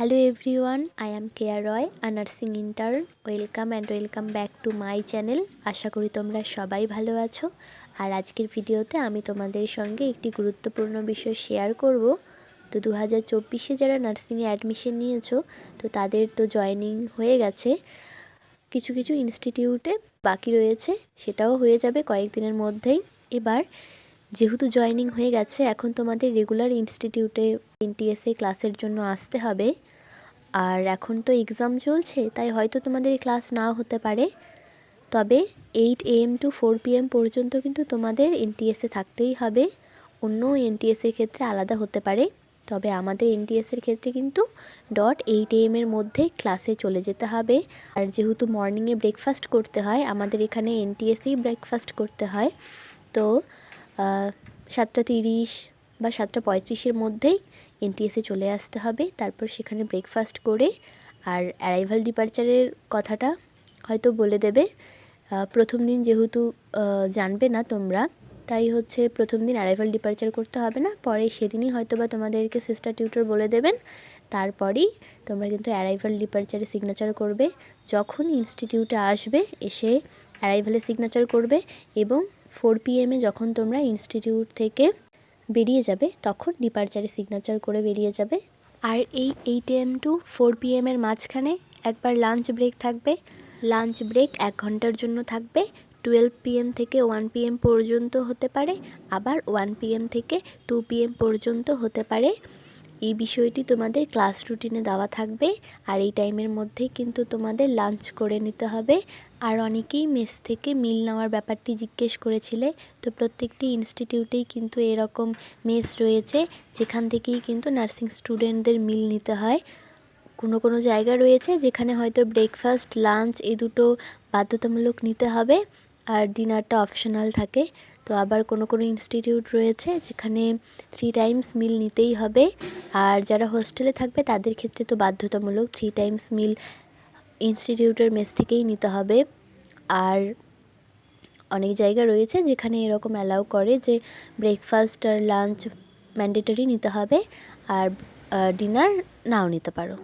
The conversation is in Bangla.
Hello everyone, I am Kea Roy, a nursing intern. Welcome back to my channel. আশা করি তোমরা সবাই ভালো আছো। আর আজকের ভিডিওতে আমি তোমাদের সঙ্গে একটি গুরুত্বপূর্ণ বিষয় শেয়ার করব। তো 2024-এ যারা নার্সিংয়ে অ্যাডমিশন নিয়েছো, তো তাদের তো জয়েনিং হয়ে গেছে। কিছু কিছু ইনস্টিটিউটে বাকি রয়েছে, সেটাও হয়ে যাবে কয়েকদিনের মধ্যেই। এবার যেহেতু জয়েনিং হয়ে গেছে, এখন তোমাদের রেগুলার ইনস্টিটিউটে এনটিএসএ ক্লাসের জন্য আসতে হবে। আর এখন তো এক্সাম চলছে, তাই হয়তো তোমাদের ক্লাস নাও হতে পারে। তবে 8 AM to 4 PM পর্যন্ত কিন্তু তোমাদের এনটিএসএ থাকতেই হবে। অন্য এনটিএসের ক্ষেত্রে আলাদা হতে পারে, তবে আমাদের এনটিএসের ক্ষেত্রে কিন্তু 8 AM এর মধ্যে ক্লাসে চলে যেতে হবে। আর যেহেতু মর্নিংয়ে ব্রেকফাস্ট করতে হয়, আমাদের এখানে এনটিএসেই ব্রেকফাস্ট করতে হয়। তো 7:30 বা 7:35-এর মধ্যেই এনটিএসে চলে আসতে হবে। তারপর সেখানে ব্রেকফাস্ট করে আর অ্যারাইভাল ডিপারচারের কথাটা হয়তো বলে দেবে। প্রথম দিন যেহেতু জানবে না তোমরা, তাই হচ্ছে প্রথম দিন অ্যারাইভাল ডিপারচার করতে হবে না, পরে সেদিনই হয়তো বা তোমাদেরকে সিস্টার টিউটর বলে দেবেন। তারপরেই তোমরা কিন্তু অ্যারাইভাল ডিপারচারে সিগনেচার করবে। যখন ইনস্টিটিউটে আসবে, এসে অ্যারাইভালে সিগনেচার করবে এবং 4 PM যখন তোমরা ইনস্টিটিউট থেকে বেরিয়ে যাবে, তখন ডিপারচারে সিগনেচার করে বেরিয়ে যাবে। আর এই 8 AM to 4 PM এর মাঝখানে একবার লাঞ্চ ব্রেক থাকবে। লাঞ্চ ব্রেক 1 ঘন্টার জন্য থাকবে। 12 PM থেকে 1 PM পর্যন্ত হতে পারে, আবার 1 PM থেকে 2 PM পর্যন্ত হতে পারে। এই বিষয়টি তোমাদের ক্লাস রুটিনে দেওয়া থাকবে। আর এই টাইমের মধ্যেই কিন্তু তোমাদের লাঞ্চ করে নিতে হবে। আর অনেকেই মেস থেকে মিল নেওয়ার ব্যাপারটি জিজ্ঞেস করেছিলে, তো প্রত্যেকটি ইনস্টিটিউটেই কিন্তু এরকম মেস রয়েছে, যেখান থেকেই কিন্তু নার্সিং স্টুডেন্টদের মিল নিতে হয়। কোনো জায়গা রয়েছে যেখানে হয়তো ব্রেকফাস্ট, লাঞ্চ এই দুটো বাধ্যতামূলক নিতে হবে, আর ডিনারটা অপশনাল থাকে। তো আবার কোনো ইনস্টিটিউট রয়েছে যেখানে 3 টাইমস মিল নিতেই হবে। আর যারা হোস্টেলে থাকবে তাদের ক্ষেত্রে তো বাধ্যতামূলক 3 টাইমস মিল ইনস্টিটিউটের মেস থেকেই নিতে হবে। আর অনেক জায়গা রয়েছে যেখানে এরকম অ্যালাউ করে যে ব্রেকফাস্ট আর লাঞ্চ ম্যান্ডেটরি নিতে হবে, আর ডিনার নাও নিতে পারো।